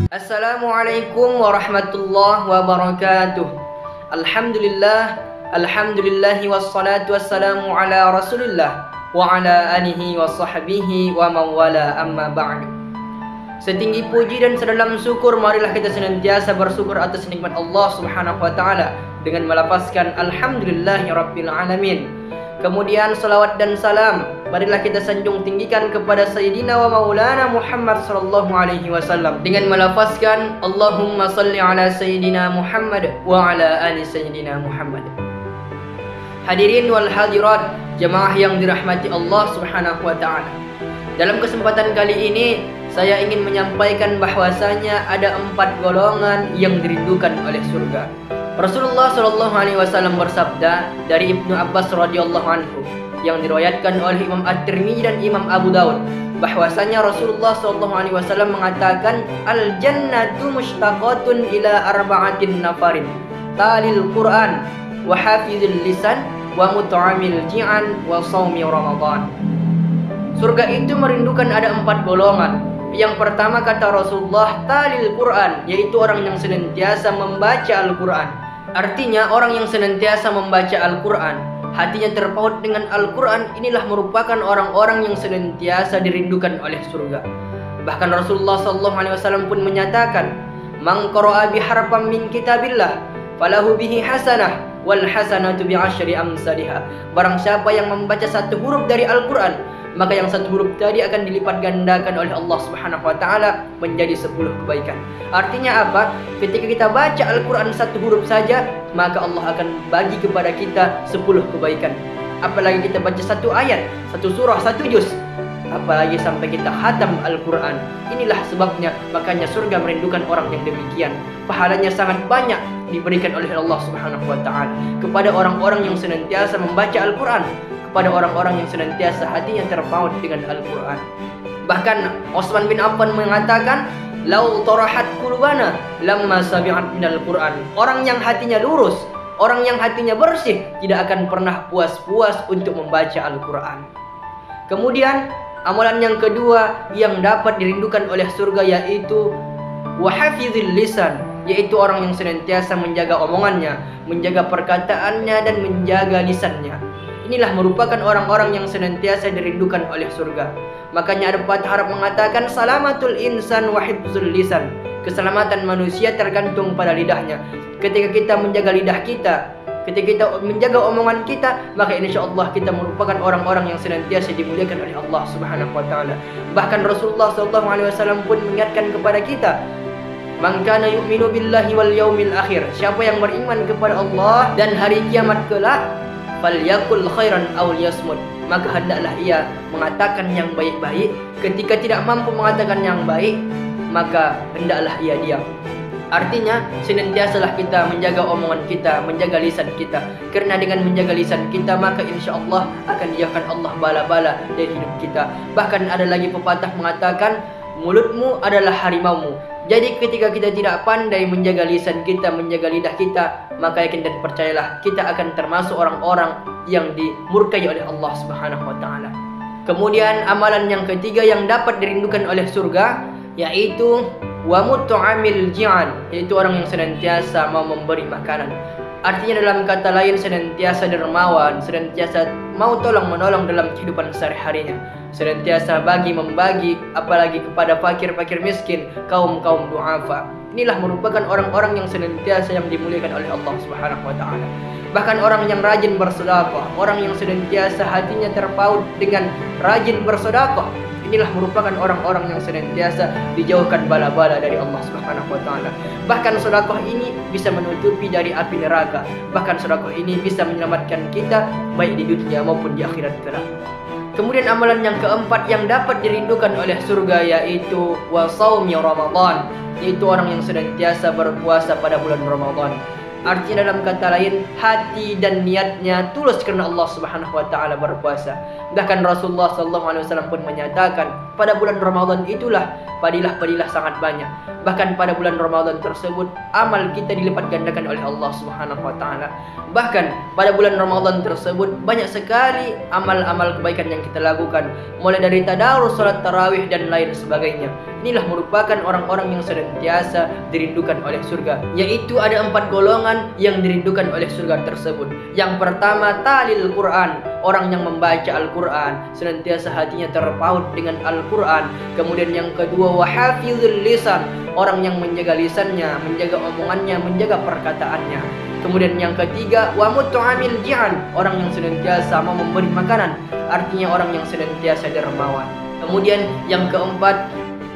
Assalamualaikum warahmatullahi wabarakatuh. Alhamdulillahi wassalatu wassalamu ala Rasulillah wa ala alihi wa sahbihi wa mawala amma ba'du. Setinggi puji dan sedalam syukur, marilah kita senantiasa bersyukur atas nikmat Allah Subhanahu wa taala dengan melafazkan alhamdulillahi rabbil alamin. Kemudian salawat dan salam marilah kita sanjung tinggikan kepada Sayyidina wa Maulana Muhammad sallallahu alaihi wasallam dengan melafazkan Allahumma salli ala Sayyidina Muhammad wa ala ali Sayyidina Muhammad. Hadirin wal hadirat, jemaah yang dirahmati Allah Subhanahu wa taala. Dalam kesempatan kali ini saya ingin menyampaikan bahwasanya ada 4 golongan yang dirindukan oleh surga. Rasulullah sallallahu alaihi wasallam bersabda dari Ibnu Abbas radhiyallahu anhu yang diriwayatkan oleh Imam At-Tirmidzi dan Imam Abu Daud bahwasanya Rasulullah sallallahu alaihi wasallam mengatakan al-jannatu mushtaqatun ila arba'atin nafarin talil Quran wa hafizil lisan wa mut'amil ji'an wa shaumi Ramadan. Surga itu merindukan ada 4 golongan. Yang pertama kata Rasulullah talil Quran, yaitu orang yang senantiasa membaca Al-Quran. Artinya orang yang senantiasa membaca Al-Quran, hatinya terpaut dengan Al-Quran, inilah merupakan orang-orang yang senantiasa dirindukan oleh surga. Bahkan Rasulullah SAW pun menyatakan, "Man qara'a biharfan min kitabillah falahu bihi hasanah wal hasanatu bi asyri amsalihha." Barang siapa yang membaca 1 huruf dari Al-Quran, maka yang 1 huruf tadi akan dilipat gandakan oleh Allah Subhanahu wa taala menjadi 10 kebaikan. Artinya apa? Ketika kita baca Al-Quran 1 huruf saja, maka Allah akan bagi kepada kita 10 kebaikan. Apalagi kita baca 1 ayat, 1 surah, 1 juz, apalagi sampai kita khatam Al-Quran. Inilah sebabnya makanya surga merindukan orang yang demikian. Pahalanya sangat banyak diberikan oleh Allah Subhanahu wa taala kepada orang-orang yang senantiasa membaca Al-Quran, kepada orang-orang yang senantiasa hatinya terpaut dengan Al-Quran. Bahkan Utsman bin Affan mengatakan, "Lau tarahat qulubana lamma sabi'at minal Quran." Orang yang hatinya lurus, orang yang hatinya bersih tidak akan pernah puas-puas untuk membaca Al-Quran. Kemudian amalan yang kedua yang dapat dirindukan oleh surga yaitu wahafizil lisan, yaitu orang yang senantiasa menjaga omongannya, menjaga perkataannya dan menjaga lisannya. Inilah merupakan orang-orang yang senantiasa dirindukan oleh surga. Makanya ada pepatah Arab mengatakan salamatul insan wa hifzul lisan. Keselamatan manusia tergantung pada lidahnya. Ketika kita menjaga lidah kita, ketika kita menjaga omongan kita, maka insyaallah kita merupakan orang-orang yang senantiasa dimuliakan oleh Allah Subhanahu wa taala. Bahkan Rasulullah sallallahu alaihi wasallam pun mengingatkan kepada kita, "Man kana yu'minu billahi wal yaumil akhir." Siapa yang beriman kepada Allah dan hari kiamat kelak, falyakul khairan aw liyasmut, maka hendaklah ia mengatakan yang baik-baik. Ketika tidak mampu mengatakan yang baik, maka hendaklah ia diam. Artinya senantiasalah kita menjaga omongan kita, menjaga lisan kita. Karena dengan menjaga lisan kita, maka insyaallah akan dijauhkan Allah bala-bala dari hidup kita. Bahkan ada lagi pepatah mengatakan, mulutmu adalah harimaumu. Jadi ketika kita tidak pandai menjaga lisan kita, menjaga lidah kita, maka yakin dan percayalah kita akan termasuk orang-orang yang dimurkai oleh Allah Subhanahu wa taala. Kemudian amalan yang ketiga yang dapat dirindukan oleh surga yaitu wa mut'amil ji'an, yaitu orang yang senantiasa mau memberi makanan. Artinya dalam kata lain senantiasa dermawan, senantiasa mau tolong-menolong dalam kehidupan sehari-harinya, senantiasa bagi membagi, apalagi kepada fakir-fakir miskin, kaum-kaum du'afa. Inilah merupakan orang-orang yang senantiasa yang dimuliakan oleh Allah Subhanahu wa taala. Bahkan orang yang rajin bersedekah, orang yang senantiasa hatinya terpaut dengan rajin bersedekah, inilah merupakan orang-orang yang senantiasa dijauhkan bala-bala dari Allah Subhanahu wa taala. Bahkan sedekah ini bisa menutupi dari api neraka. Bahkan sedekah ini bisa menyelamatkan kita baik di dunia maupun di akhirat kelak. Kemudian amalan yang keempat yang dapat dirindukan oleh surga yaitu wa shaumi Ramadan, yaitu orang yang senantiasa berpuasa pada bulan Ramadan. Artinya dalam kata lain, hati dan niatnya tulus karena Allah Subhanahu wa taala berpuasa. Bahkan Rasulullah sallallahu alaihi wasallam pun menyatakan, pada bulan Ramadan itulah padilah-padilah sangat banyak. Bahkan pada bulan Ramadan tersebut amal kita dilipat gandakan oleh Allah Subhanahu wa taala. Bahkan pada bulan Ramadan tersebut banyak sekali amal-amal kebaikan yang kita lakukan, mulai dari tadarus, salat tarawih dan lain sebagainya. Inilah merupakan orang-orang yang senantiasa dirindukan oleh surga, yaitu ada 4 golongan yang dirindukan oleh surga tersebut. Yang pertama, talil Quran, orang yang membaca Al-Quran, senantiasa hatinya terpaut dengan Al-Quran. Kemudian yang kedua, wahafizul lisan, orang yang menjaga lisannya, menjaga omongannya, menjaga perkataannya. Kemudian yang ketiga, wa mut'amil ji'an, orang yang senantiasa mau memberi makanan, artinya orang yang senantiasa dermawan. Kemudian yang keempat,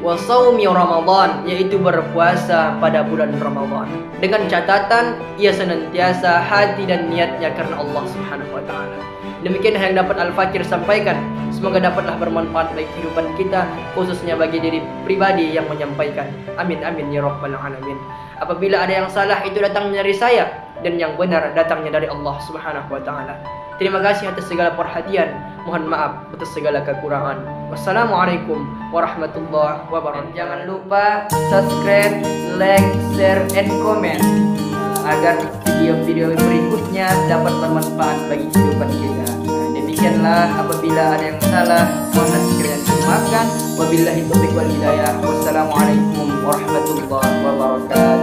wa shaumi Ramadan, yaitu berpuasa pada bulan Ramadan. Dengan catatan ia senantiasa hati dan niatnya karena Allah Subhanahu wa taala. Demikian yang dapat Al-Fakir sampaikan. Semoga dapatlah bermanfaat bagi kehidupan kita, khususnya bagi diri pribadi yang menyampaikan. Amin amin ya rabbal alamin. Apabila ada yang salah, itu datangnya dari saya, dan yang benar datangnya dari Allah Subhanahu wa taala. Terima kasih atas segala perhatian. Mohon maaf atas segala kekurangan. Wassalamualaikum warahmatullahi wabarakatuh. Jangan lupa subscribe, like, share, and comment agar video-video berikutnya dapat bermanfaat bagi kehidupan kita. Demikianlah, apabila ada yang salah mohon sekalian dimaafkan. Wabillahi taufiq wal hidayah. Wassalamualaikum warahmatullahi wabarakatuh.